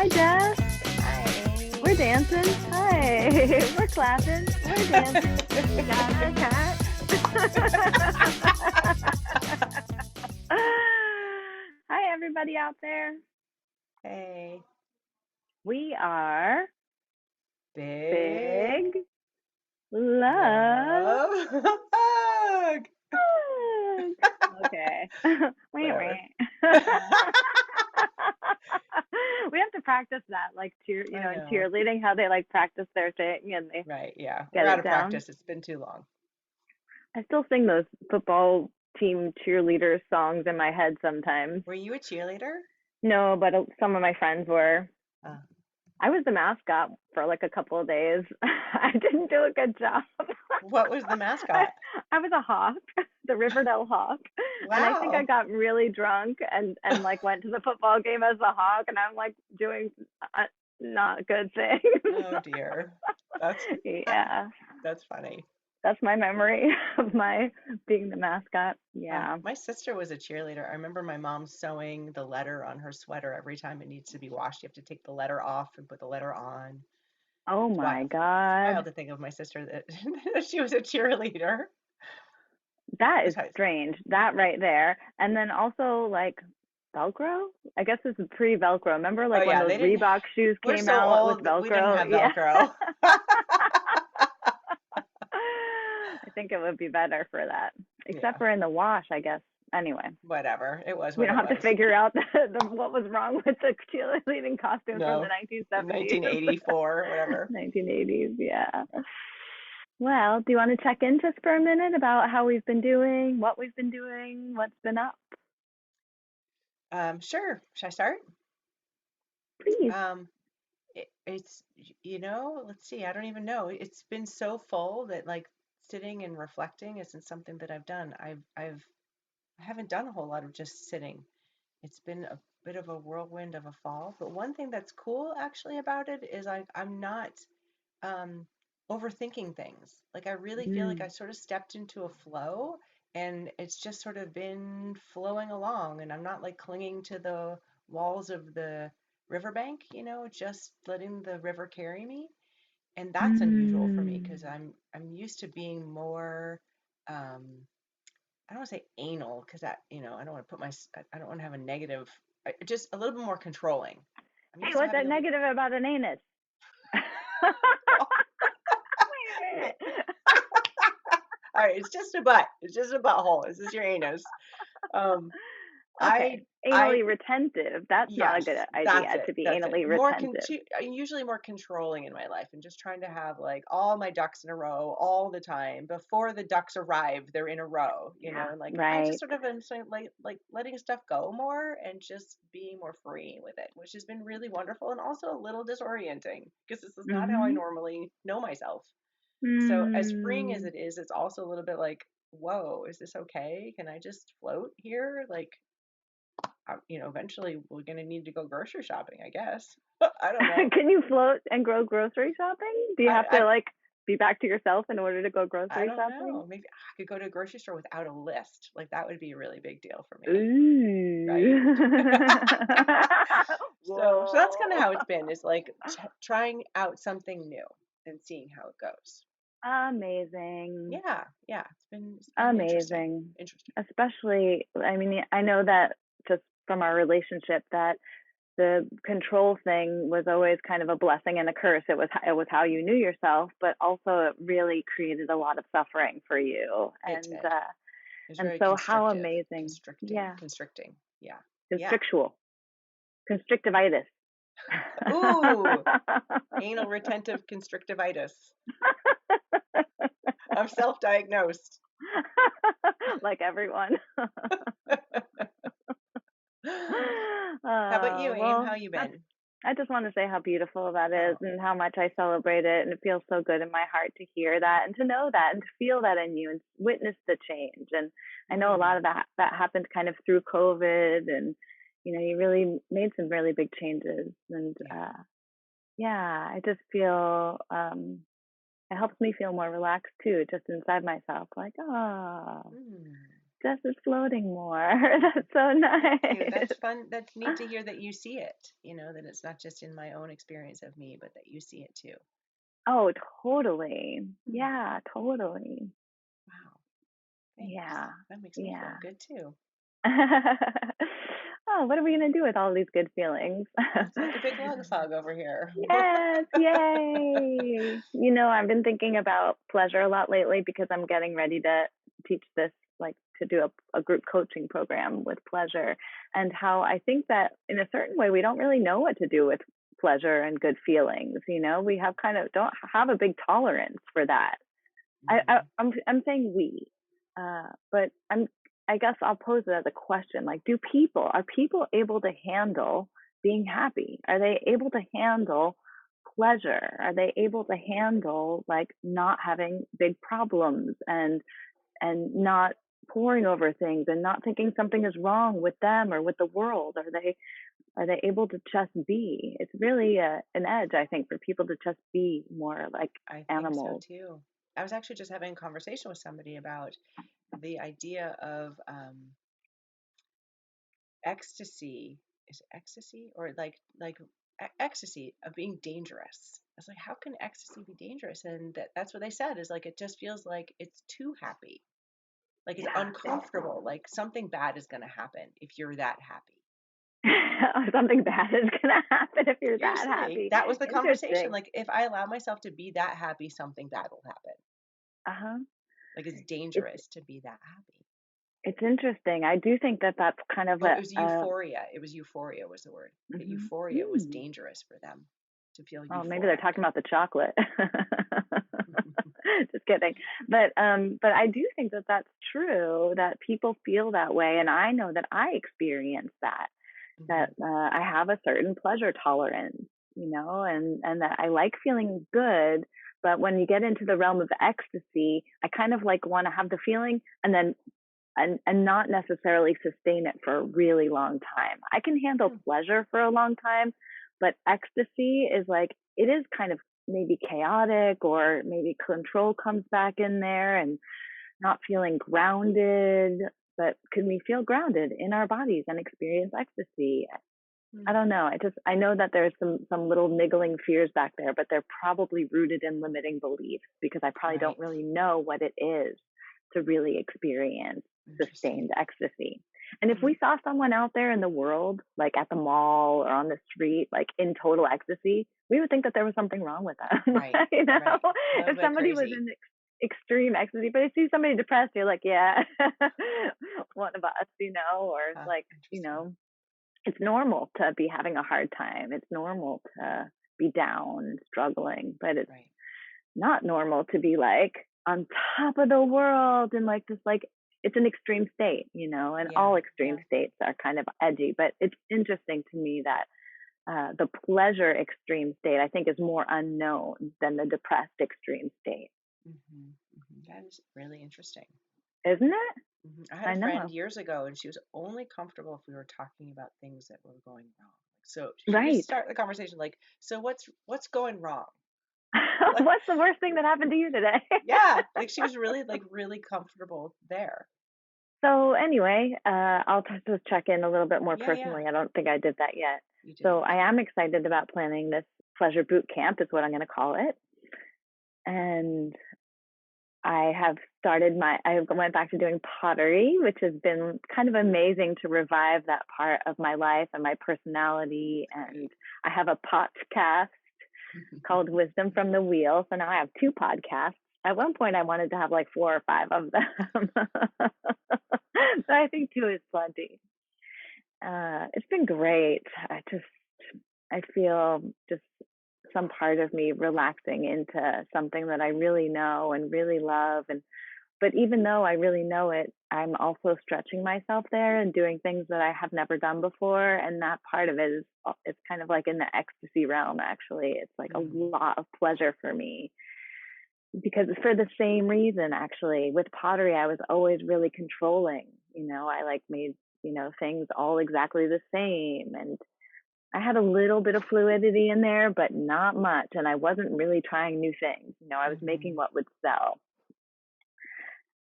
Hi, Jess. Hi. We're dancing. Hi. We're clapping. We're dancing. We got a cat. Hi, everybody out there. Hey. We are Big Big Love love hug. Bug. Okay. Wait, Whatever. wait. We have to practice that, like I in know. cheerleading, how they like practice their thing and they Right, yeah. We're get out it of down. practice. It's been too long. I still sing those football team cheerleader songs in my head sometimes. Were you a cheerleader? No, but some of my friends were. Uh, I was the mascot for like a couple of days. I didn't do a good job. what was the I, mascot? I was a hawk, the Riverdale hawk, and I think I Wow. got really drunk and like went to the football game as a hawk, and I'm like doing not good things. Oh dear. That's Yeah, that's funny. that's my memory of my being the mascot. Yeah. My sister was a cheerleader. I remember my mom sewing the letter on her sweater every time it needs to be washed. You have to take the letter off and put the letter on. Oh It's my wild. It's wild God. to think of my sister that, that she was a cheerleader. That Was is strange. That right there. And then also like Velcro? I guess this is pre-Velcro. Remember Oh like when yeah, those they didn't. Reebok shoes We're came so out with old that we didn't Velcro? have Yeah. Velcro. I think it would be better for that. Except Yeah, for in the wash, I guess. Anyway, whatever. It was we what don't it have to was. figure out what was wrong with the cheerleading costumes from the No, in 1970s, 1984, whatever. 1980s. Yeah. Well, do you want to check in just for a minute about how we've been doing, what we've been doing, what's been up? Sure. Should I start? Please. Um, let's see. I don't even know. It's been so full that like sitting and reflecting isn't something that I've done. I haven't done a whole lot of just sitting. It's been a bit of a whirlwind of a fall. But one thing that's cool actually about it is I'm not um, overthinking things. Like I really feel like I Mm. sort of stepped into a flow and it's just sort of been flowing along and I'm not like clinging to the walls of the riverbank, just letting the river carry me. And that's unusual for me because Mm. I'm used to being more um, I don't want to say anal because I don't want to I don't want to have a negative, just a little bit more controlling. I'm Hey, used to what's having that a little. negative about an anus? All right, it's just a butt. It's just a butthole. This is your anus. Um, Okay, I, I, anally retentive. That's not a good yes, that's idea it. to be That's it. anally retentive. I'm usually more controlling in my life and just trying to have like all my ducks in a row all the time. Before the ducks arrive, they're in a row, Yeah, and like I just right. sort of am sort of like letting stuff go more and just being more free with it, which has been really wonderful and also a little disorienting because this is not how I Mhm. normally know myself. So as freeing as Mm. it is, it's also a little bit like, whoa, is this okay? Can I just float here? Like, eventually we're gonna need to go grocery shopping, I guess. I don't know. Can you float and go grocery shopping? Do you I, have I to like be back to yourself in order to go I grocery don't shopping? know. Maybe I could go to a grocery store without a list. Like that would be a really big deal for me, right? Ooh. So that's kind of Whoa. how it's been. Is like trying out something new and seeing how it goes. Amazing. Yeah. It's been interesting. Amazing. Interesting. Especially, I mean, I know that just from our relationship that the control thing was always kind of a blessing and a curse. It was how you knew yourself, but also it really created a lot of suffering for you. It And did. It was very so how constrictive, amazing. Yeah. constricting. Yeah. Yeah. Constrictual. Constrictivitis. Ooh, anal retentive constrictivitis. I'm self-diagnosed. Like everyone. How about you, Aim? Well, How you been? I just want to say how beautiful that is Oh, and how much I celebrate it. And it feels so good in my heart to hear that and to know that and to feel that in you and witness the change. And I know a lot mm, of that happened kind of through COVID and, you really made some really big changes. And yeah. yeah, I just feel, it helps me feel more relaxed too, just inside myself. Like, Mm. Jess is floating more. That's so Thank you. nice. That's fun. That's neat to hear that you see it, that it's not just in my own experience of me, but that you see it too. Oh, totally. Hmm. Yeah, totally. Wow. Thanks. Yeah. That makes me feel Yeah. good too. Oh, what are we going to do with all these good feelings? It's like a big love hug over here. Yes, yay. I've been thinking about pleasure a lot lately because I'm getting ready to teach this, like to do a group coaching program with pleasure, and how I think that in a certain way, we don't really know what to do with pleasure and good feelings. We have kind of don't have a big tolerance for that. Hmm. I'm saying we, but I guess I'll pose it as a question. Like, are people able to handle being happy? Are they able to handle pleasure? Are they able to handle like not having big problems and not poring over things and not thinking something is wrong with them or with the world? Are they able to just be? It's really an edge, I think, for people to just be more like I think so animals. too. I was actually just having a conversation with somebody about the idea of ecstasy. Is it ecstasy or like ecstasy of being dangerous? I was like, how can ecstasy be dangerous? And that's what they said is like it just feels like it's too happy, like it's Yeah. uncomfortable, like something bad is going to happen if you're that happy. Something bad is gonna happen if you're that Seriously, happy. that was the conversation. Interesting. Like if I allow myself to be that happy, something bad will happen. Uh-huh. Like it's It's dangerous to be that happy. it's interesting. I do think that that's kind of Oh, it a, was euphoria. It was euphoria was the word. That euphoria was mm. dangerous for them to feel Oh, maybe they're euphoric. talking about the chocolate. Just kidding. But I do think that that's true, that people feel that way, and I know that I experience that. That Hmm. I have a certain pleasure tolerance, and that I like feeling good. But when you get into the realm of ecstasy, I kind of like want to have the feeling and then and not necessarily sustain it for a really long time. I can handle Hmm. pleasure for a long time, but ecstasy is like it is kind of maybe chaotic, or maybe control comes back in there and not feeling grounded. But can we feel grounded in our bodies and experience ecstasy? I Hmm. don't know. I know that there's some little niggling fears back there, but they're probably rooted in limiting beliefs because I probably don't Right. really know what it is to really experience Interesting. sustained ecstasy. And if Hmm. we saw someone out there in the world, like at the mall or on the street, like in total ecstasy, we would think that there was something wrong with them. Right. Right. A little If bit somebody was crazy. in extreme ecstasy, but you see somebody depressed, you're like, yeah, one of us, or Huh. like, Interesting. it's normal to be having a hard time. It's normal to be down, struggling, but it's Right. not normal to be like on top of the world and like this, like it's an extreme state, and Yeah. all extreme Yeah. states are kind of edgy. But it's interesting to me that the pleasure extreme state, I think, is more unknown than the depressed extreme state, Hmm. Hmm. That is really interesting. isn't it? I had I a friend know. years ago, and she was only comfortable if we were talking about things that were going wrong. So she just Right. started the conversation like, "So what's going wrong?" Like, What's the worst thing that happened to you today? yeah, like she was really comfortable there. So anyway, I'll just check in a little bit more Yeah, yeah, personally. I don't think I did that yet. you So didn't. I am excited about planning this pleasure boot camp, is what I'm going to call it. And I went back to doing pottery, which has been kind of amazing to revive that part of my life and my personality. And Great. I have a podcast called Wisdom from the Wheel. So now I have two podcasts. At one point, I wanted to have like four or five of them, but I think two is plenty. It's been great. I feel just some part of me relaxing into something that I really know and really love. And but even though I really know it, I'm also stretching myself there and doing things that I have never done before. And that part of it is it's kind of like in the ecstasy realm. Actually, it's like a Mm, lot of pleasure for me because for the same reason. Actually, with pottery, I was always really controlling. I like made things all exactly the same, and I had a little bit of fluidity in there, but not much. And I wasn't really trying new things. I was making mhm. what would sell.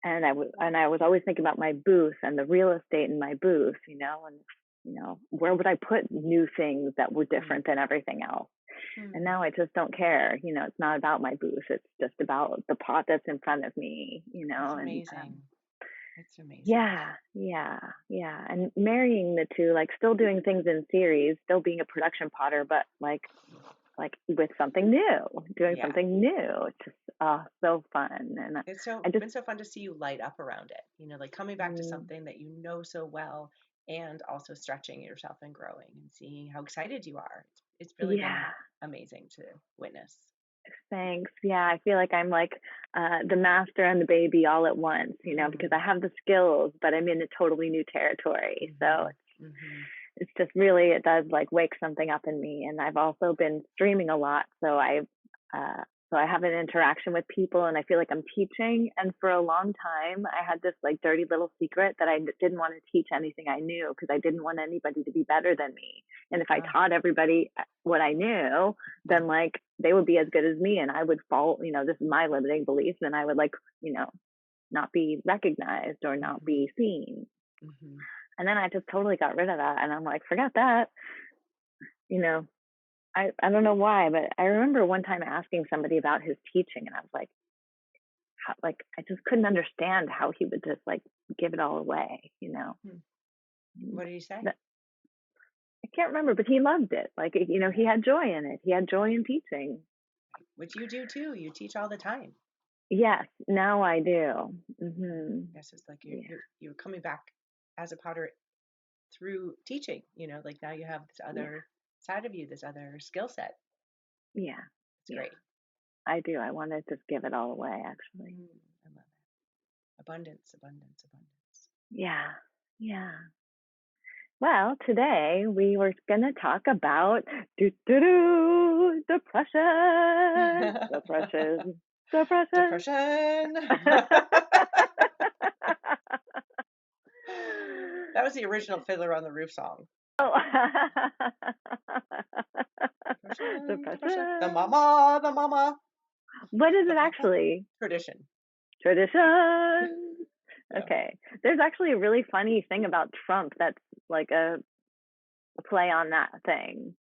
and I was always thinking about my booth and the real estate in my booth, and where would I put new things that were Mm. different than everything else. And Mm. now I just don't care. It's not about my booth. It's just about the pot that's in front of me, It's and amazing. It's amazing. yeah, yeah, yeah. And marrying the two, like still doing things in series, still being a production potter, but like with something new, doing Yeah. something new. It's just so fun. And I It's just been so fun to see you light up around it. Like coming back to mm, something that you know so well and also stretching yourself and growing and seeing how excited you are. It's really been yeah, amazing to witness. thanks. Yeah, I feel like I'm like the master and the baby all at once, because I Mm. have the skills, but I'm in a totally new territory. So Mhm. Mhm. it's just really, it does like wake something up in me. And I've also been streaming a lot, uh so I have an interaction with people, and I feel like I'm teaching. And for a long time I had this like dirty little secret that I didn't want to teach anything I knew, because I didn't want anybody to be better than me. And if I Ah. taught everybody what I knew, then like they would be as good as me, and I would fall, this is my limiting beliefs, and I would like, not be recognized or not Mhm. be seen. Mhm. And then I just totally got rid of that. And I'm like, forget that. You know, I don't know why, but I remember one time asking somebody about his teaching, and I was like, like I just couldn't understand how he would just like give it all away. Hmm. And What did you say? that- I can't remember, but he loved it. Like, he Yeah. had joy in it. He had joy Right. in teaching. Which you do too. You teach all the time. Yes, now I do. Mhm. Hmm. Yes, it's like Yeah, you're coming back as a potter through teaching. Like now you have this yeah, other side of you, this other skill set. yeah, It's yeah. great. I do. I want to just give it all away, actually. Mm, I love it. Abundance, abundance, abundance. Yeah, yeah. Well, today we were going to talk about depression, depression, depression. Depression. That was the original Fiddler on the Roof song. Oh. Depression, depression. The Depression. mama, the mama, What is the it papa. actually? Tradition. Tradition. Yeah. Okay. There's actually a really funny thing about Trump that's like a play on that thing,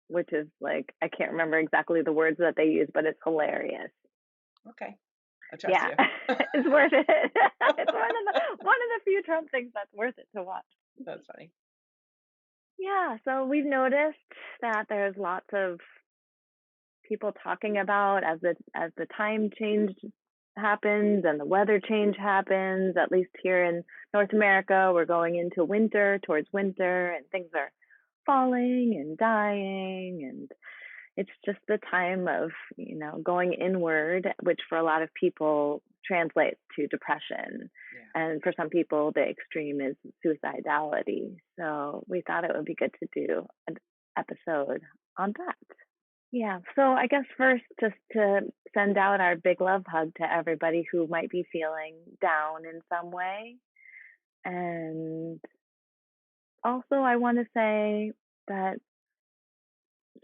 which is like, I can't remember exactly the words that they use, but it's hilarious. Okay. I trust Yeah, you. it's worth it. It's one of the few Trump things that's worth it to watch. That's funny. Yeah, so we've noticed that there's lots of people talking about, as the time change happens and the weather change happens. At least here in North America, we're going into winter, towards winter, and things are falling and dying, and it's just the time of going inward, which for a lot of people translates to depression, Yeah. and for some people the extreme is suicidality. So we thought it would be good to do an episode on that. Yeah, so I guess first, just to send out our big love hug to everybody who might be feeling down in some way. And also I want to say that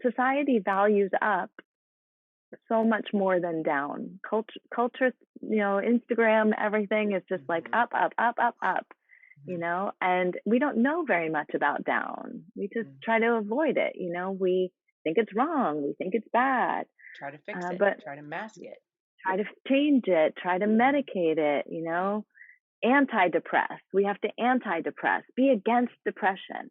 society values up so much more than down. Culture, Instagram, everything is just like Hmm. up, up, up, up, up, Hmm. and we don't know very much about down. We just Hmm. try to avoid it. We think it's wrong, we think it's bad, Try to fix it. but Try to mask it. try to change it, try to Hmm. medicate it, Right. anti-depress. We have to anti-depress, be against depression.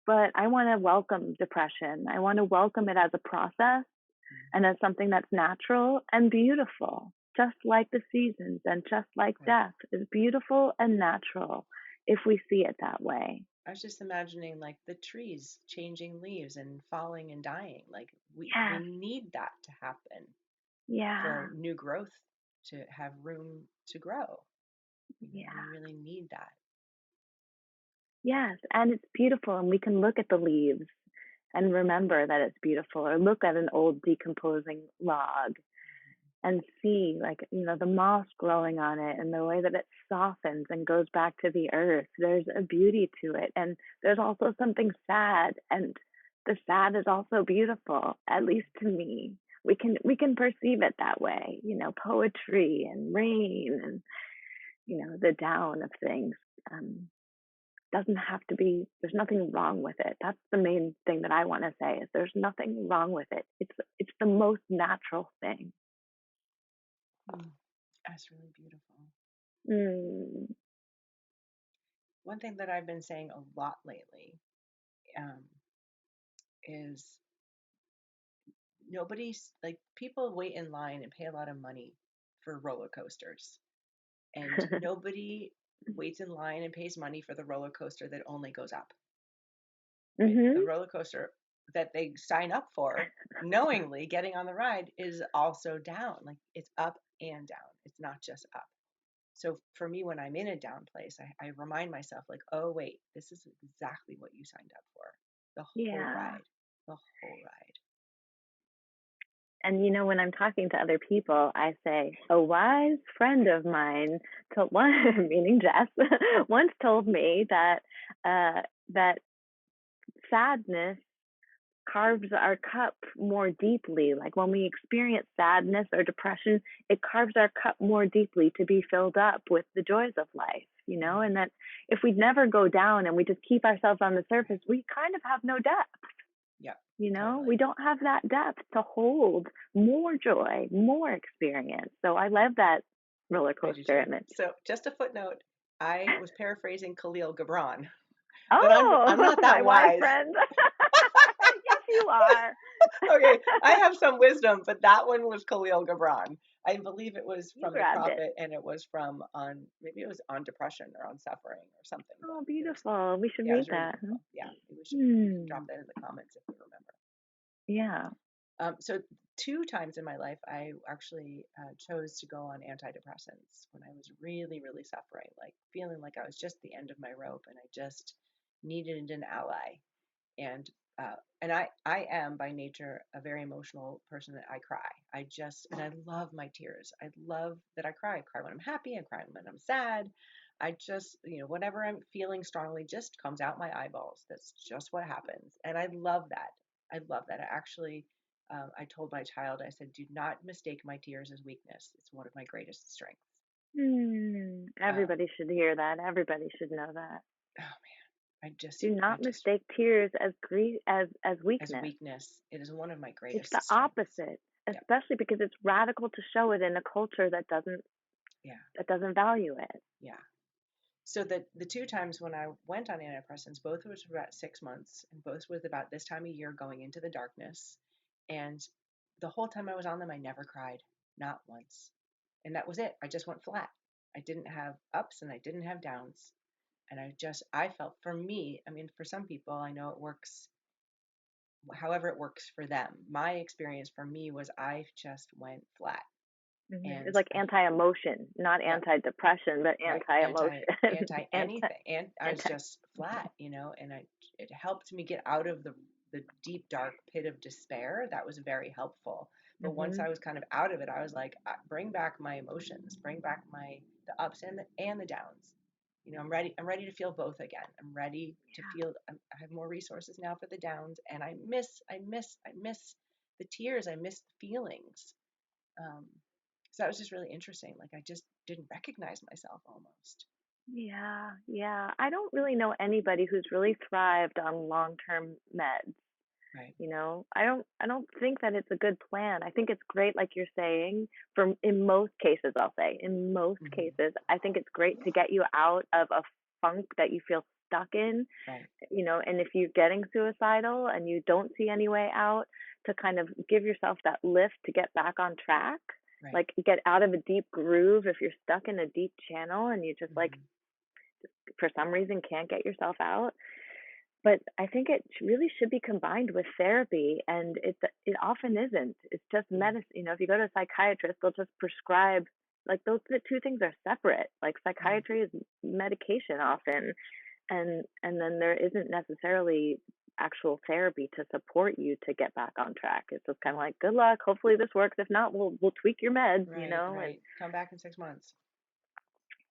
But I want to welcome depression. I want to welcome it as a process Mm. and as something that's natural and beautiful, just like the seasons and just like Right. death is beautiful and natural if we see it that way. I was just imagining like the trees changing leaves and falling and dying. Like we Yes. need that to happen for Yeah. new growth to have room to grow. We Yeah. really need that. Yes. And it's beautiful. And we can look at the leaves and remember that it's beautiful, or look at an old decomposing log and see, like, the moss growing on it and the way that it softens and goes back to the earth. There's a beauty to it. And there's also something sad, and the sad is also beautiful, at least to me. We can perceive it that way, poetry and rain, the down of things. Um, doesn't have to be, there's nothing wrong with it. That's the main thing that I want to say is there's nothing wrong with it. It's the most natural thing. Mm, that's really beautiful. Mm. One thing that I've been saying a lot lately um, is nobody's like people wait in line and pay a lot of money for roller coasters, and nobody waits in line and pays money for the roller coaster that only goes up, right? The Mhm. roller coaster that they sign up for, knowingly getting on the ride, is also down. Like it's up and down. It's not just up. So for me, when I'm in a down place, I remind myself, like, oh, wait, this is exactly what you signed up for. The whole Yeah. ride. The whole ride. And when I'm talking to other people, I say, a wise friend of mine told one, meaning Jess, once told me that that sadness carves our cup more deeply. Like when we experience sadness or depression, it carves our cup more deeply to be filled up with the joys of life. Mm, And that if we never go down and we just keep ourselves on the surface, we kind of have no depth. yep, We totally. don't have that depth to hold more joy, more experience. So I love that roller I do coaster too. image. So just a footnote, I was paraphrasing Khalil Gibran, but Oh, I'm not my that wise wise. friend. Yes, you are. Okay, I have some wisdom, but that one was Khalil Gibran. I believe it was You from the grabbed it. prophet, and it was from on maybe it was on depression or on suffering or something. But Oh, it was beautiful. We should yeah, it read was really that. Huh? beautiful. Yeah, we should drop Hmm. that in the comments if you remember. Yeah. So two times in my life, I actually chose to go on antidepressants when I was really, really suffering, like feeling like I was just the end of my rope, and I just needed an ally. And I am by nature a very emotional person. That I cry. And I love my tears. I love that I cry. I cry when I'm happy. I cry when I'm sad. I just, whatever I'm feeling strongly just comes out my eyeballs. That's just what happens. And I love that. I love that. I told my child, I said, do not mistake my tears as weakness. It's one of my greatest strengths. Hmm. Um, Everybody should hear that. Everybody should know that. oh man, Do I not just, mistake tears as grief as as weakness. weakness, it is one of my It's greatest the strengths. opposite, Yep. especially because it's radical to show it in a culture Yeah. that doesn't value it. Yeah. So the two times when I went on antidepressants, both was for about 6 months, and both was about this time of year going into the darkness. And the whole time I was on them, I never cried, not once. And that was it. I just went flat. I didn't have ups and I didn't have downs. And I felt for me, I mean, for some people, I know it works however it works for them. My experience for me was I just went flat. It's And like anti-emotion, not yeah, anti-depression, but right. anti-emotion. Anti anti anything. And I was anti. just flat, and it helped me get out of the deep dark pit of despair. That was very helpful. But once Mhm. I was kind of out of it, I was like, bring back my emotions, bring back the ups and the downs. I'm ready to feel both again. I'm ready to feel. I have more resources now for the downs, and I miss the tears. I miss the feelings. Um, so that was just really interesting. Like I just didn't recognize myself almost. Yeah, yeah. I don't really know anybody who's really thrived on long-term meds. Right. I don't think that it's a good plan. I think it's great, like you're saying, for in most cases, I'll say, in most Hmm. cases, I think it's great to get you out of a funk that you feel stuck Right. and if you're getting suicidal and you don't see any way out, to kind of give yourself that lift to get back on track, Right. like get out of a deep groove if you're stuck in a deep channel and you just like Hmm. for some reason can't get yourself out. But I think it really should be combined with therapy, and it often isn't. It's just Mm. medicine. If you go to a psychiatrist, they'll just prescribe, like, those the two things are separate. Like Yeah. psychiatry is medication often, and then there isn't necessarily actual therapy to support you to get back on track. It's just kind of Mm. like, good luck. Hopefully this works. If not, we'll tweak your meds. Right. And Right. Come back in 6 months.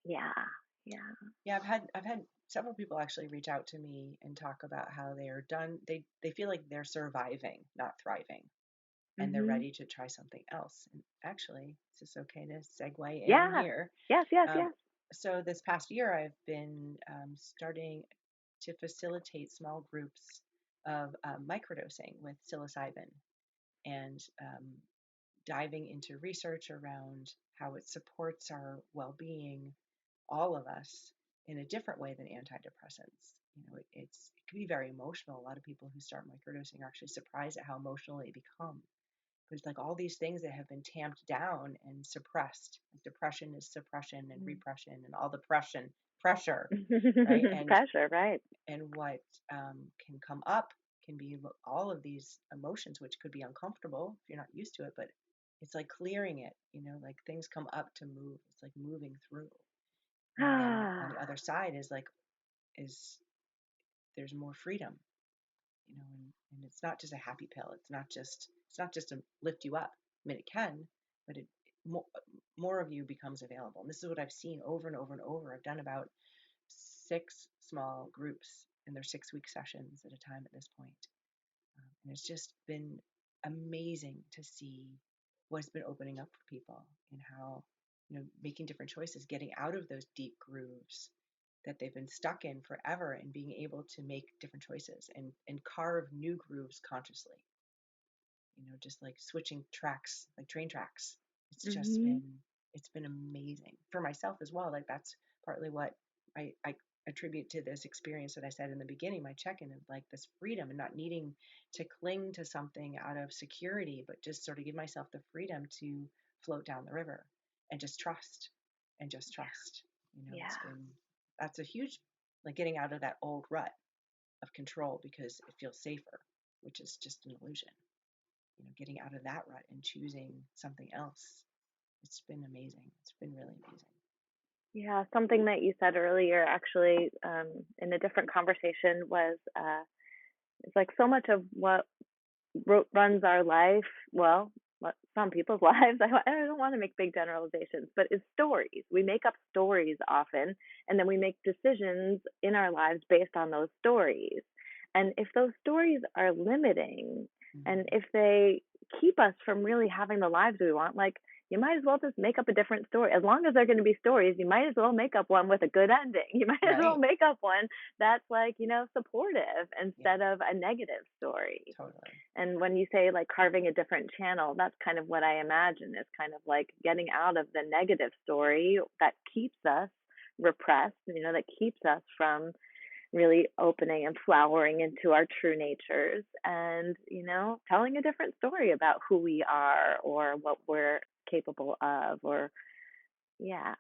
yeah, yeah. Yeah. I've had several people actually reach out to me and talk about how they are done. They feel like they're surviving, not thriving, and they're Mhm. ready to try something else. And actually, is this okay to segue in Yeah. here? Yes, yes, Um, yes. So this past year, I've been starting to facilitate small groups of microdosing with psilocybin and diving into research around how it supports our well-being, all of us, in a different way than antidepressants. It can be very emotional. A lot of people who start microdosing are actually surprised at how emotional they become. There's like all these things that have been tamped down and suppressed. Like depression is suppression and repression and all the pressure, right? And Pressure, right? what can come up can be all of these emotions, which could be uncomfortable if you're not used to it, but it's like clearing it, like things come up to move. It's like moving through. And then on the Ah. other side is there's more freedom, and it's not just a happy pill. It's not just to lift you up. I mean, it can, but more, more of you becomes available. And this is what I've seen over and over and over. I've done about 6 small groups, and they're 6-week sessions at a time at this point. And it's just been amazing to see what's been opening up for people and how, making different choices, getting out of those deep grooves that they've been stuck in forever and being able to make different choices and carve new grooves consciously, just like switching tracks, like train tracks. It's just Mhm. been amazing for myself as well. Like that's partly what I attribute to this experience that I said in the beginning, my check-in of like this freedom and not needing to cling to something out of security, but just sort of give myself the freedom to float down the river and just trust. It's Yeah. been that's a huge like getting out of that old rut of control because it feels safer, which is just an illusion. Getting out of that rut and choosing something else. It's been amazing. It's been really amazing. Yeah, something that you said earlier, actually, in a different conversation, was it's like so much of what runs our life, well, some people's lives, I don't want to make big generalizations, but it's stories. We make up stories often, and then we make decisions in our lives based on those stories. And if those stories are limiting, and Mm-hmm. if they keep us from really having the lives we want, like, you might as well just make up a different story. As long as they're going to be stories, you might as well make up one with a good ending. You might as well Right. make up one that's like, supportive Yeah, instead of a negative story. totally. And when you say like carving a different channel, that's kind of what I imagine is kind of like getting out of the negative story that keeps us repressed, that keeps us from really opening and flowering into our true natures and, telling a different story about who we are or what we're capable of or, yeah,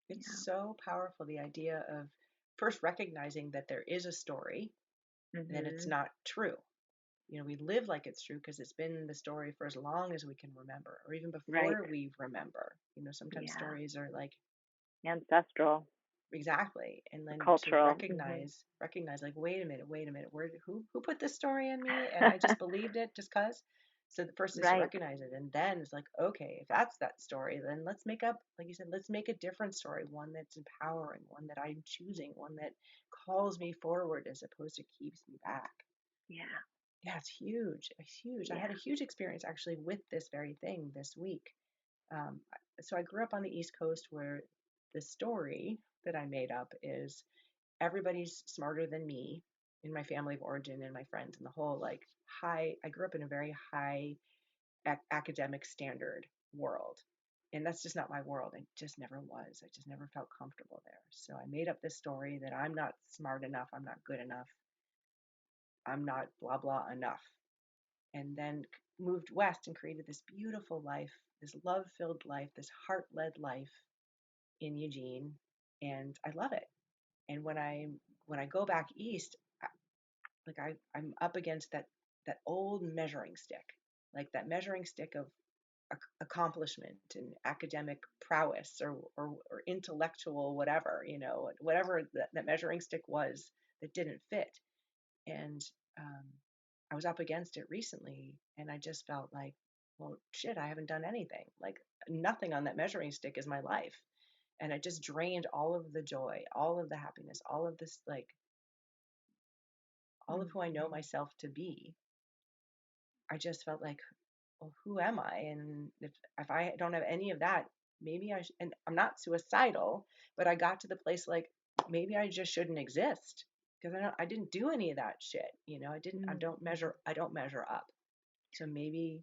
It's yeah. so powerful, the idea of first recognizing that there is a story and that it's Mhm. not true. We live like it's true because it's been the story for as long as we can remember, or even Right. before we remember. Sometimes Yeah. stories are like Ancestral, exactly, and then to cultural. Mhm. recognize like, wait a minute, who put this story in me, and I just believed it just cause. So the first is to Right. recognize it, and then it's like, okay, if that's that story, then let's make up, like you said, let's make a different story, one that's empowering, one that I'm choosing, one that calls me forward as opposed to keeps me back. Yeah. Yeah, it's huge. It's huge. I Yeah. had a huge experience actually with this very thing this week. Um, so I grew up on the East Coast where the story that I made up is everybody's smarter than me in my family of origin and my friends and the whole like I grew up in a very high academic standard world. And that's just not my world. It just never was. I just never felt comfortable there. So I made up this story that I'm not smart enough, I'm not good enough, I'm not blah blah enough. And then moved west and created this beautiful life, this love filled life, this heart led life in Eugene. And I love it. And when I go back east, I'm up against that old measuring stick, like that measuring stick of accomplishment and academic prowess or intellectual whatever, whatever that measuring stick was that didn't fit. And um, I was up against it recently, and I just felt like, well, shit, I haven't done anything. Like nothing on that measuring stick is my life, and I just drained all of the joy, all of the happiness, all of this, like all of who I know Mhm. myself to be. I just felt like, well, who am I? And if I don't have any of that, maybe and I'm not suicidal, but I got to the place like maybe I just shouldn't exist because I didn't do any of that shit. I Mm. don't measure up. So maybe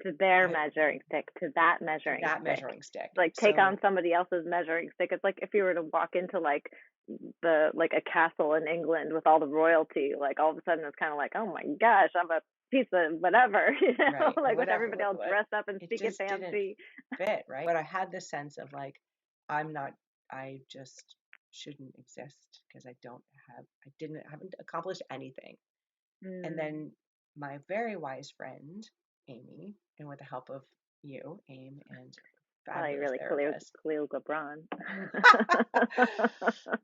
To their I measuring stick, to that to measuring that stick. measuring stick. Like take on So somebody else's measuring stick. It's like if you were to walk into like the like a castle in England with all the royalty, like all of a sudden it's kind of like, oh my gosh, I'm a piece of whatever, right, like with whatever, everybody all dressed up and it speaking just didn't fancy. fit, right? But I had this sense of like I'm not I just shouldn't exist because I haven't accomplished anything. And Mm, then my very wise friend, Amy, and with the help of you, Aim, and probably fabulous really therapist, Khalil Gibran.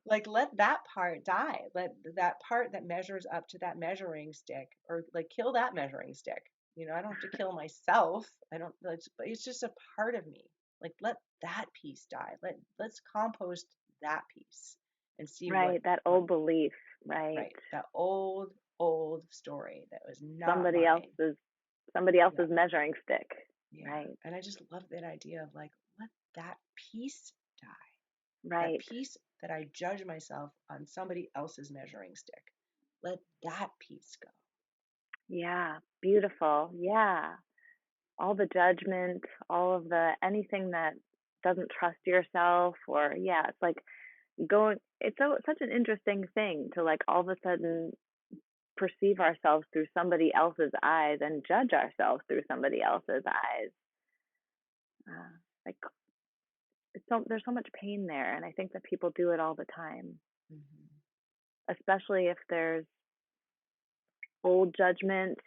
like let that part die. Let that part that measures up to that measuring stick, or like kill that measuring stick. I don't have to kill myself. I don't, but it's just a part of me. Like let that piece die. Let's compost that piece and see Right, that what old belief, right? right, that old story that was not Somebody mine. else's somebody Yeah. else's measuring stick, Yeah. right? And I just love that idea of like, let that piece die. That Right. piece that I judge myself on somebody else's measuring stick. Let that piece go. Yeah, beautiful. Yeah. All the judgment, all of the anything that doesn't trust yourself or yeah, it's like going it's such an interesting thing to like all of a sudden perceive ourselves through somebody else's eyes and judge ourselves through somebody else's eyes. Like there's so much pain there and I think that people do it all the time, Mm-hmm. especially if there's old judgment,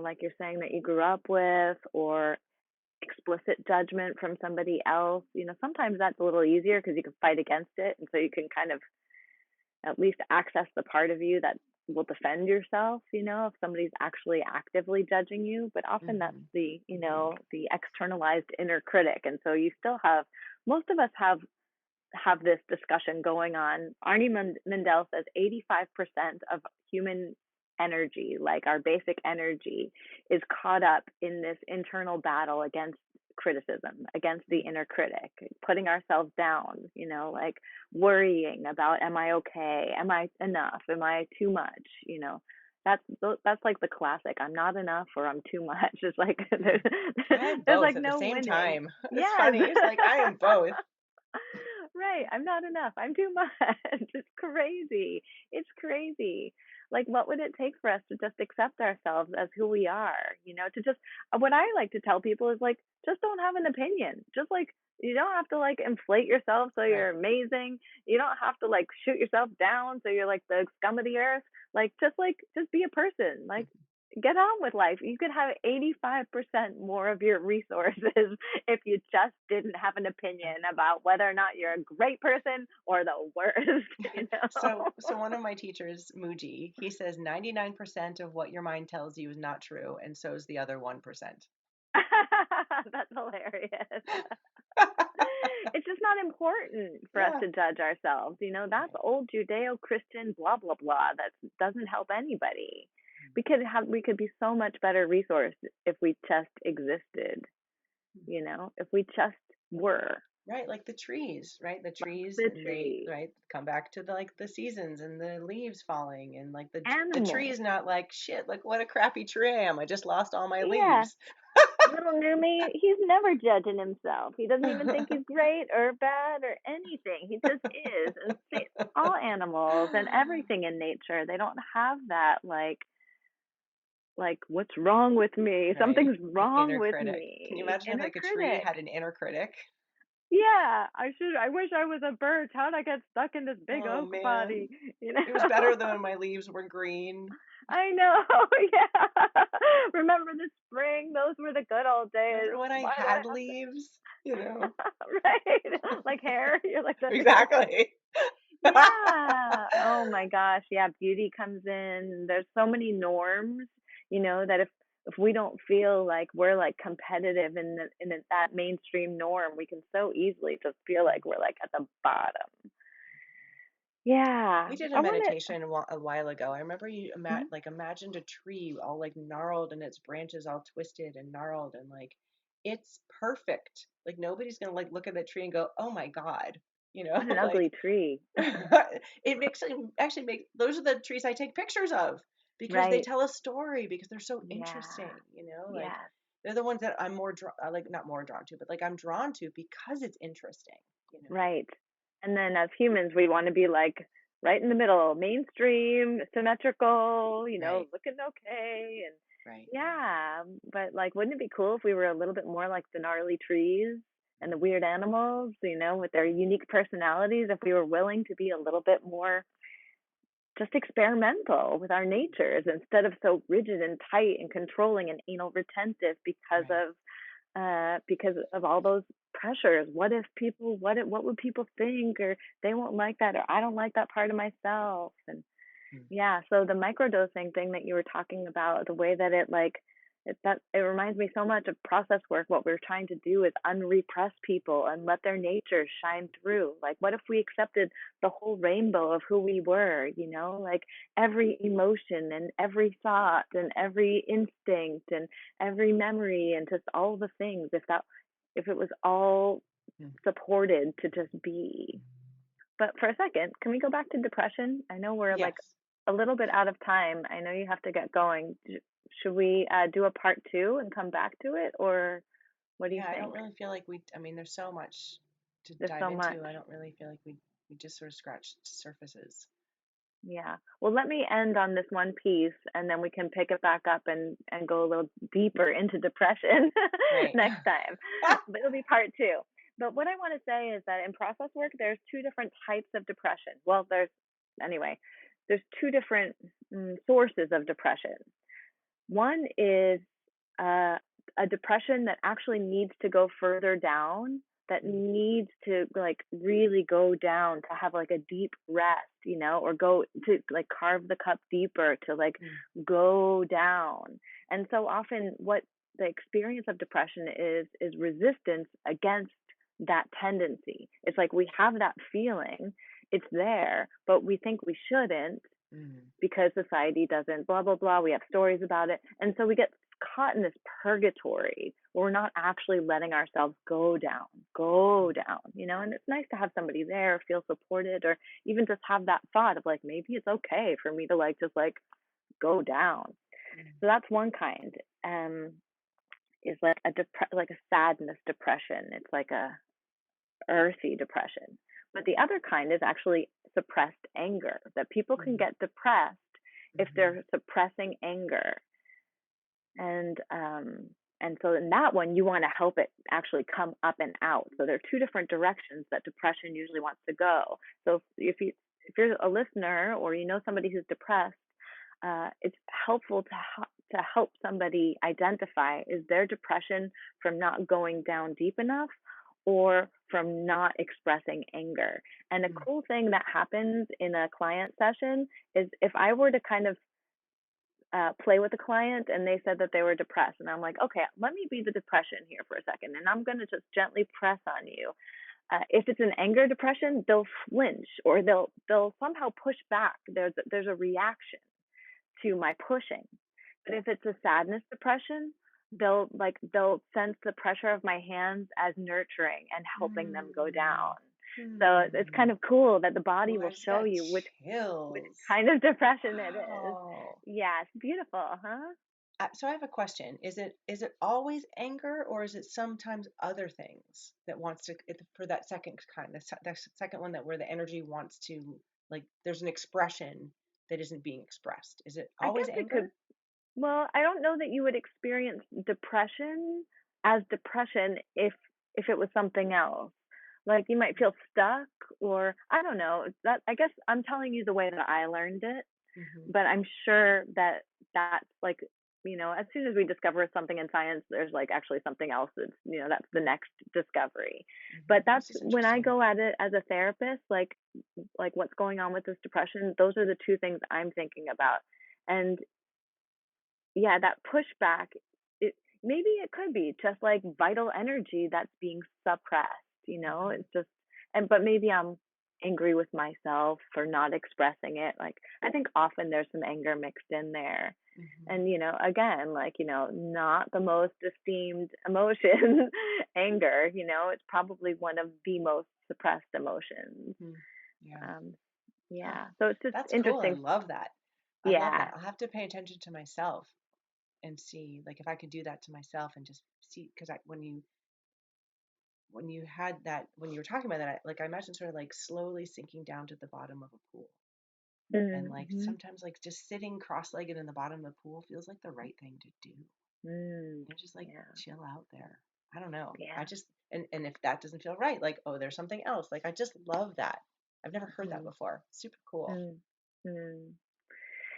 like you're saying that you grew up with or explicit judgment from somebody else. Sometimes that's a little easier because you can fight against it. And so you can kind of at least access the part of you that will defend yourself, if somebody's actually actively judging you. But often that's Mm-hmm. the externalized inner critic. And so you still have, most of us have this discussion going on. Arnie Mindell says 85% of human energy, like our basic energy, is caught up in this internal battle against criticism, against the inner critic, putting ourselves down, like worrying about, am I okay? Am I enough? Am I too much? That's like the classic. I'm not enough or I'm too much. It's like Yeah. I am there's both like at the no same winning. time. It's Yes. funny. It's like I am both. Right. I'm not enough. I'm too much. It's crazy. It's crazy. Like, what would it take for us to just accept ourselves as who we are? To just, what I like to tell people is like, just don't have an opinion. Just like, you don't have to like inflate yourself so Right. you're amazing. You don't have to like shoot yourself down so you're like the scum of the earth. Just be a person. Like, get on with life. You could have 85% more of your resources if you just didn't have an opinion about whether or not you're a great person or the worst, So one of my teachers, Muji, he says 99% of what your mind tells you is not true, and so is the other 1%. That's hilarious. It's just not important for us Yeah. to judge ourselves. That's Right. old Judeo-Christian blah blah blah. That doesn't help anybody. We could be so much better resource if we just existed. If we just were Right, like the trees, right? The like trees, the and they tree. right come back to the seasons and the leaves falling, and like the tree Animals. is not like shit. Look what a crappy tree I am. I just lost all my Yeah, leaves. little Numi, he's never judging himself. He doesn't even think he's great or bad or anything. He just is. And see, all animals and everything in nature, they don't have that like what's wrong with me? Right, Something's the wrong inner with critic. Can you me. imagine if Inner like a tree critic. had an inner critic? Yeah, I wish I was a bird. How'd I get stuck in this big Oh oak man, body? You know? it was better than when my leaves were green. I know. Yeah. Remember the spring? Those were the good old days. Remember when I Why did I had have leaves? You know, right? Like hair. You're like the exactly. yeah. Oh my gosh. Yeah. Beauty comes in. There's so many norms, that if we don't feel like we're like competitive that mainstream norm, we can so easily just feel like we're like at the bottom. Yeah. We did a I want meditation a while ago. I remember you to. like imagined a tree all like gnarled and its branches all twisted and gnarled and like it's perfect. Like nobody's gonna like look at that tree and go, "Oh my God," What an like ugly tree. it makes actually make those are the trees I take pictures of because they Right. tell a story because they're so Yeah. interesting, like Yes. they're the ones that I'm more like not more drawn to, but like I'm drawn to because it's interesting, Right. And then as humans, we want to be like right in the middle, mainstream, symmetrical, Right, looking okay. And right, right. yeah, but like, wouldn't it be cool if we were a little bit more like the gnarly trees and the weird animals, with their unique personalities, if we were willing to be a little bit more just experimental with our natures instead of so rigid and tight and controlling and anal retentive Right. because of all those pressures. What would people think, or they won't like that, or I don't like that part of myself. And Mm. yeah, so the microdosing thing that you were talking about, the way that it reminds me so much of process work. What we're trying to do is unrepress people and let their nature shine through. Like, what if we accepted the whole rainbow of who we were, like every emotion and every thought and every instinct and every memory and just all the things, if it was all Mm. supported to just be. But for a second, can we go back to depression? I know we're like Yes. a little bit out of time. I know you have to get going. Should we do a part two and come back to it, or what do you Yeah, I don't think? really feel like I mean, there's so much to There's dive so much. into. I don't really feel like we just sort of scratched surfaces. Yeah. Well, let me end on this one piece, and then we can pick it back up and go a little deeper into depression Right. next time. But it'll be part two. But what I want to say is that in process work, there's two different types of depression. Well, anyway, there's two different sources of depression. One is uh, a depression that actually needs to go further down, that Mm, needs to like really go down to have like a deep rest, or go to like carve the cup deeper to like mm, go down. And so often, what the experience of depression is resistance against that tendency. It's like we have that feeling, it's there, but we think we shouldn't mm, because society doesn't, blah blah blah, we have stories about it, and so we get caught in this purgatory where we're not actually letting ourselves go down, and it's nice to have somebody there, feel supported, or even just have that thought of like, maybe it's okay for me to like just like go down. mm, So that's one kind. Is like like a sadness depression. It's like a earthy depression. But the other kind is actually suppressed anger, that people can mm, get depressed if mhm, they're suppressing anger. And so in that one, you want to help it actually come up and out. So there are two different directions that depression usually wants to go. So if you're a listener or you know somebody who's depressed, it's helpful to help somebody identify, is their depression from not going down deep enough or from not expressing anger. And a mm, cool thing that happens in a client session is if I were to kind of play with a client and they said that they were depressed, and I'm like, okay, let me be the depression here for a second, and I'm going to just gently press on you. If it's an anger depression, they'll flinch or they'll somehow push back. There's a reaction to my pushing. But if it's a sadness depression, they'll sense the pressure of my hands as nurturing and helping them go mm, down. So it's kind mm. of cool that the Oh, body I will just show got you which chills. kind of depression it is. Wow. Yeah, it's beautiful, huh? So I have a question. Is it always anger, or is it sometimes other things that wants to for that second kind, the second one that where the energy wants to like there's an expression that isn't being expressed. Is it I always guess it could. anger? Well, I don't know that you would experience depression as depression if it was something else. Like you might feel stuck, or I don't know. That I guess I'm telling you the way that I learned it, Mm-hmm. but I'm sure that that's like, as soon as we discover something in science, there's like actually something else that's the next discovery. Mm-hmm. But that's This is when I interesting. go at it as a therapist, like what's going on with this depression, those are the two things I'm thinking about. And yeah, that pushback, it maybe it could be just like vital energy that's being suppressed. Mm-hmm. It's just, and but maybe I'm angry with myself for not expressing it. Like I think often there's some anger mixed in there. Hmm. And, again, like, not the most esteemed emotion, anger, it's probably one of the most suppressed emotions. Hmm. Yeah. Um, Huh. yeah. So it's just That's cool. I interesting. love that. I love Yeah. that. I'll have to pay attention to myself and see, like, if I could do that to myself and just see, because when you had that, when you were talking about that, I imagine sort of like slowly sinking down to the bottom of a pool. And like Mm-hmm. sometimes like just sitting cross-legged in the bottom of the pool feels like the right thing to do. Mm. And just like Yeah. chill out there. I don't know. I Yeah. just and if that doesn't feel right, like, oh, there's something else. Like I just love that. I've never heard that Mm-hmm. before. Super cool. Mm. Mm.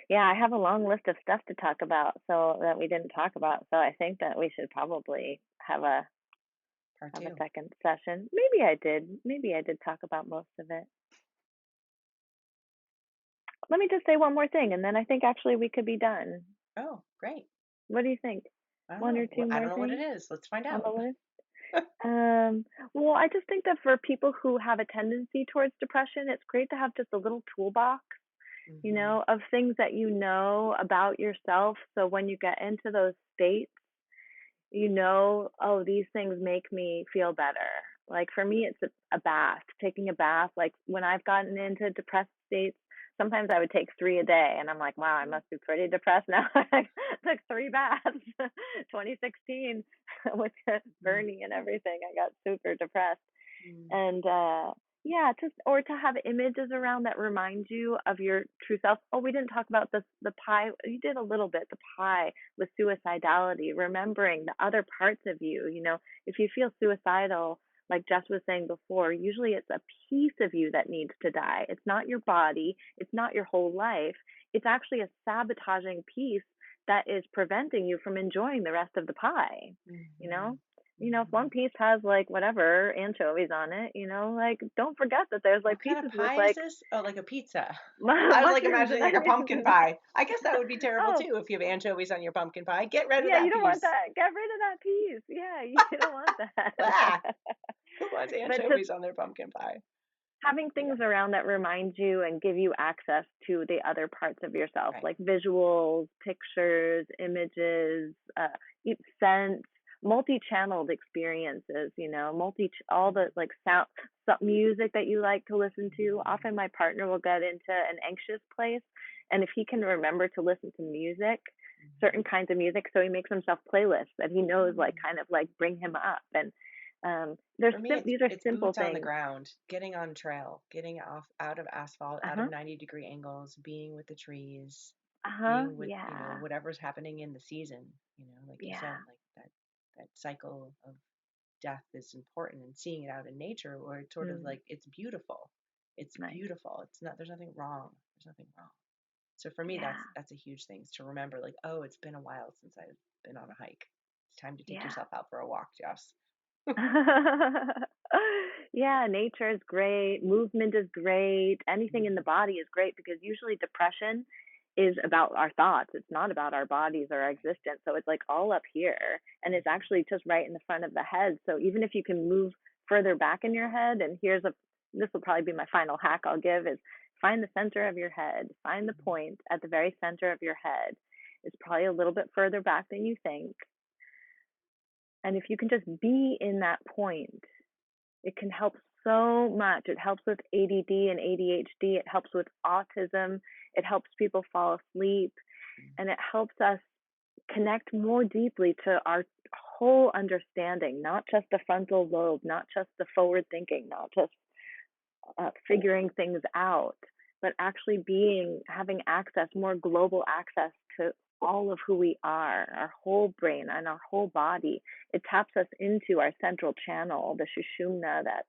Yeah, I have a long list of stuff to talk about, so that we didn't talk about. So I think that we should probably Part have a two. second session. Maybe I did. Maybe I did talk about most of it. Let me just say one more thing, and then I think actually we could be done. Oh, great. What do you think? I don't One or know. two I more don't know what it things is. Let's find on the out. list? Well, I just think that for people who have a tendency towards depression, it's great to have just a little toolbox, Hmm. of things that you know about yourself. So when you get into those states, oh, these things make me feel better. Like for me, it's a bath, taking a bath. Like when I've gotten into depressed states, sometimes I would take 3 a day, and I'm like, wow, I must be pretty depressed now. I took 3 baths. 2016 with Bernie and everything. I got super depressed. Mm-hmm. And yeah, just or to have images around that remind you of your true self. Oh, we didn't talk about the pie. You did a little bit, the pie with suicidality, remembering the other parts of you. If you feel suicidal, like Jess was saying before, usually it's a piece of you that needs to die. It's not your body, it's not your whole life. It's actually a sabotaging piece that is preventing you from enjoying the rest of the pie, you Hmm. know? If Hmm. one piece has like whatever anchovies on it, like don't forget that there's like What kind of pieces with pie is like this? Oh, like a pizza. I was like mushrooms and imagining like a pumpkin everything. pie. I guess that would be terrible Oh, too if you have anchovies on your pumpkin pie. Get rid of yeah, you that don't want piece. that. Get rid of that piece. Yeah, you don't want Ah, that. who wants But just anchovies on their pumpkin pie? having things Yeah, around that remind you and give you access to the other parts of yourself, right. like visuals, pictures, images, scents, multi-channeled experiences. All the like sound, music that you like to listen to. Hmm. Often my partner will get into an anxious place, and if he can remember to listen to music, certain Hmm. kinds of music, so he makes himself playlists that he knows like Hmm. kind of like bring him up. And For me, these are it's simple boots on the things. ground, getting on trail, getting off out of asphalt, Uh out of huh. 90-degree angles, being with the trees, Uh-huh. being with, Yeah. whatever's happening in the season, like you said, Yeah. like that cycle of death is important, and seeing it out in nature where it's sort of Mm, like it's beautiful. It's nice. beautiful. It's not there's nothing wrong. There's nothing wrong. So for me Yeah. that's a huge thing is to remember like, oh, it's been a while since I've been on a hike. It's time to take Yeah. yourself out for a walk, Jess. Yeah, nature is great. Movement is great. Anything in the Mhm. body is great because usually depression is about our thoughts. It's not about our bodies or our Right. existence. So it's like all up here and it's Mhm. actually just right in the front of the head. So even if you can move further back in your head, and this will probably be my final hack I'll give is find the center of your head. Find the Mhm. point at the very center of your head. It's probably a little bit further back than you think. And if you can just be in that point, it can help so much. It helps with ADD and ADHD. It helps with autism. It helps people fall asleep. And it helps us connect more deeply to our whole understanding, not just the frontal lobe, not just the forward thinking, not just figuring things out, but actually having access, more global access to all of who we are, our whole brain and our whole body. It taps us into our central channel, the shushumna, that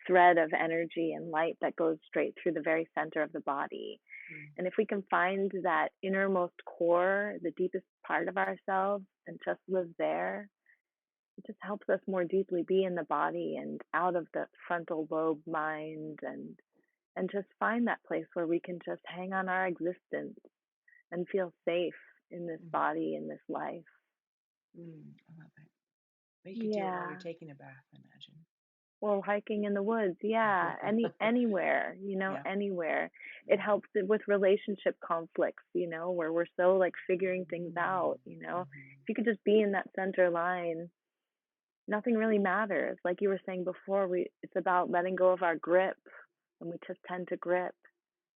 thread of energy and light that goes straight through the very center of the body. Mhm. And if we can find that innermost core, the deepest part of ourselves, and just live there, it just helps us more deeply be in the body and out of the frontal lobe mind, and just find that place where we can just hang on our existence and feel safe in this Mhm. body, in this life. Mm, I love it. But you could do it while you're Yeah. taking a bath, I imagine. Well, hiking in the woods, yeah, anywhere, Yeah. anywhere. It Yeah. helps it with relationship conflicts, where we're so like figuring things out, Hmm. If you could just be in that center line, nothing really matters. Like you were saying before, it's about letting go of our grip, and we just tend to grip.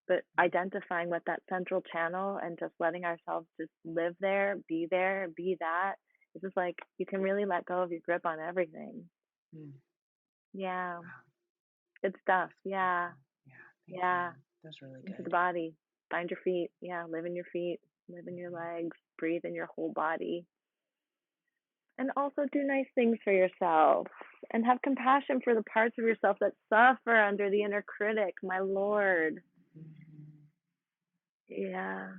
But identifying with that central channel and just letting ourselves just live there, be that. It's just like you can really let go of your grip on everything. Mm. Yeah. Wow. Good stuff. That's Yeah. beautiful. Yeah. Thank Yeah. you. That's really Into the good. body. Find your feet. Yeah. Live in your feet. Live in your Hmm. legs. Breathe in your whole body. And also do nice things for yourself. And have compassion for the parts of yourself that suffer under the inner critic. My Lord. Hmm. Yeah.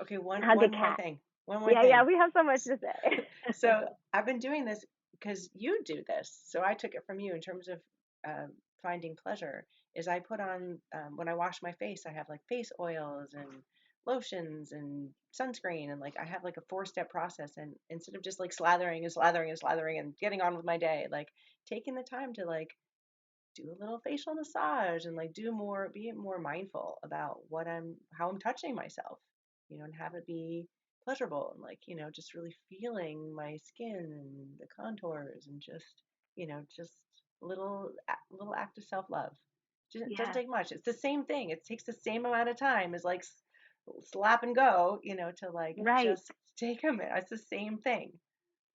Okay, And one hug a one more cat. thing. One more Yeah. Yeah. thing. We have so much S- to say. So I've been doing this because you do this. So I took it from you in terms of um, finding pleasure. Is I put on when I wash my face, I have like face oils and lotions and sunscreen, and like I have like a four-step process. And instead of just like slathering and slathering and slathering and getting on with my day, like taking the time to like do a little facial massage and like do more, be more mindful about how I'm touching myself, and have it be pleasurable and like, just really feeling my skin and the contours and just little act of self-love. It doesn't Yeah. take much. It's the same thing. It takes the same amount of time as like slap and go, to like Right. just take a minute. It's the same thing.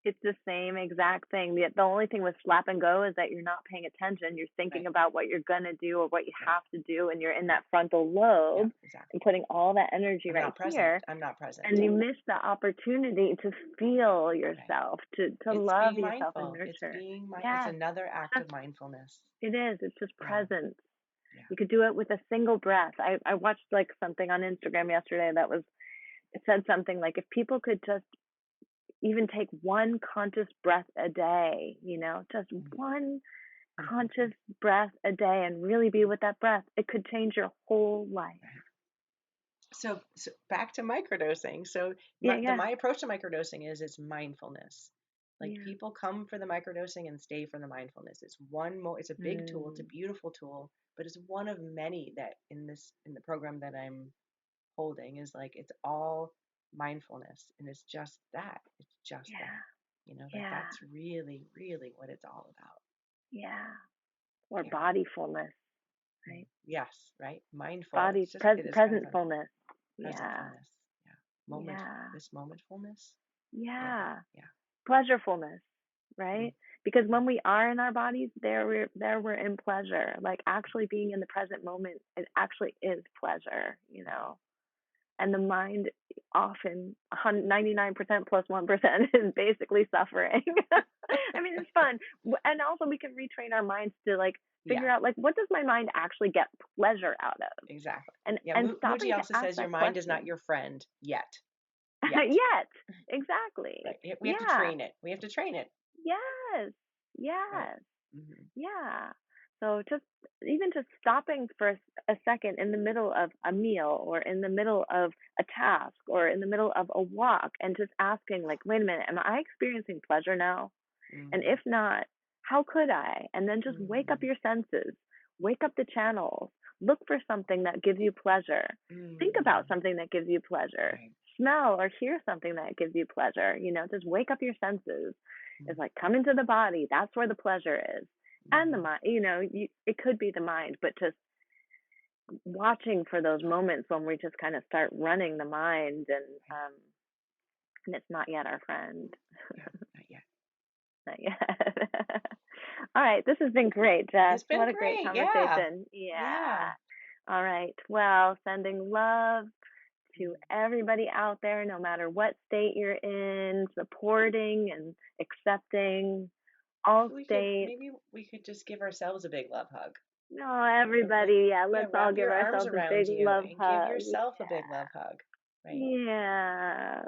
It's the same exact thing. The only thing with slap and go is that you're not paying attention. You're thinking Right. about what you're going to do or what you Right. have to do, and you're in Right. that frontal Yeah, lobe and exactly. putting all that energy I'm right not present. here. I'm not present. And you miss the opportunity to feel Right. yourself, to It's love being yourself and mindful. nurture. It's Yes, another act of just, mindfulness. it is. It's just Yeah. presence. Yeah. You could do it with a single breath. I watched like something on Instagram yesterday that was, it said something like if people could just even take one conscious breath a day, just one Mm-hmm. conscious breath a day and really be with that breath, it could change your whole life. Right. So back to microdosing. So Yeah, yeah, my approach to microdosing is it's mindfulness. Like yeah. people come for the microdosing and stay for the mindfulness. It's a big tool. It's a Mm, beautiful tool, but it's one of many that in the program that I'm holding is like it's all mindfulness and it's just that. It's just that. yeah, Like yeah, that's really, really what it's all about. yeah. Or Yeah. bodyfulness, right? Yes, right. Mindful. Body It is present. presentfulness. Yeah, Presentfulness. Yeah. yeah, This momentfulness. Yeah. yeah. Yeah. Pleasurefulness, Mm, right? Because mm, when we are in our bodies, there we're in pleasure. Like actually being in the present moment, it actually is pleasure. And the mind often 99% plus 1% is basically suffering. I mean, it's fun. And also we can retrain our minds to like yeah, figure out like what does my mind actually get pleasure out of? exactly. And Yeah. and Muji stopping to also ask says your that mind is not question. your friend yet. Yet. Yet. Exactly. Right. We have to Yeah. train it. We have to train it. Yes. Right. Yes. Hmm. Yeah. So just even just stopping for a second in the middle of a meal or in the middle of a task or in the middle of a walk and just asking like, wait a minute, am I experiencing pleasure now? And Hmm. if not, how could I? And then just wake up Hmm. your senses, wake up the channels, look for something that gives you pleasure. Think about Hmm. something that gives you pleasure. Right. Smell or hear something that gives you pleasure. Just wake up your senses. It's Mm-hmm. like come into the body. That's where the pleasure is. And the Mm-hmm. mind, it could be the mind, but just watching for those moments when we just kind of start running the mind Right. and it's not yet our friend. Yeah. Not yet. Not yet. All right. This has been great, Jess. It's been What a great great. Yeah. conversation. Yeah. Yeah. All right. Well, sending love to Mm. everybody out there, no matter what state you're in, supporting and accepting all states. Maybe we could just give ourselves a big love hug. No, Like, everybody. Yeah, yeah, let's all wrap give your arms ourselves a around big you love and give hug. yourself a big love hug, right? Yeah.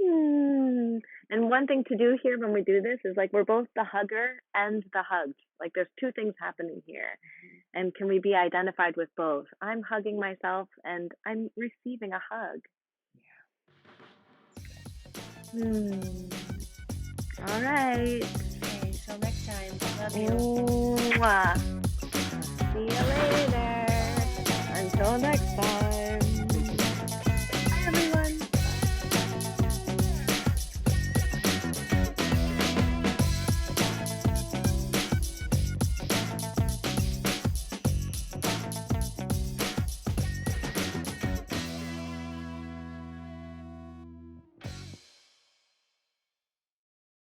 Hmm. And one thing to do here when we do this is like we're both the hugger and the hugged. Like there's two things happening here. Hmm. And can we be identified with both? I'm hugging myself and I'm receiving a hug. Yeah, it's good. Hmm. All right. Okay. Till next time. Love you. Mwah. See you later. Bye bye. Until next time.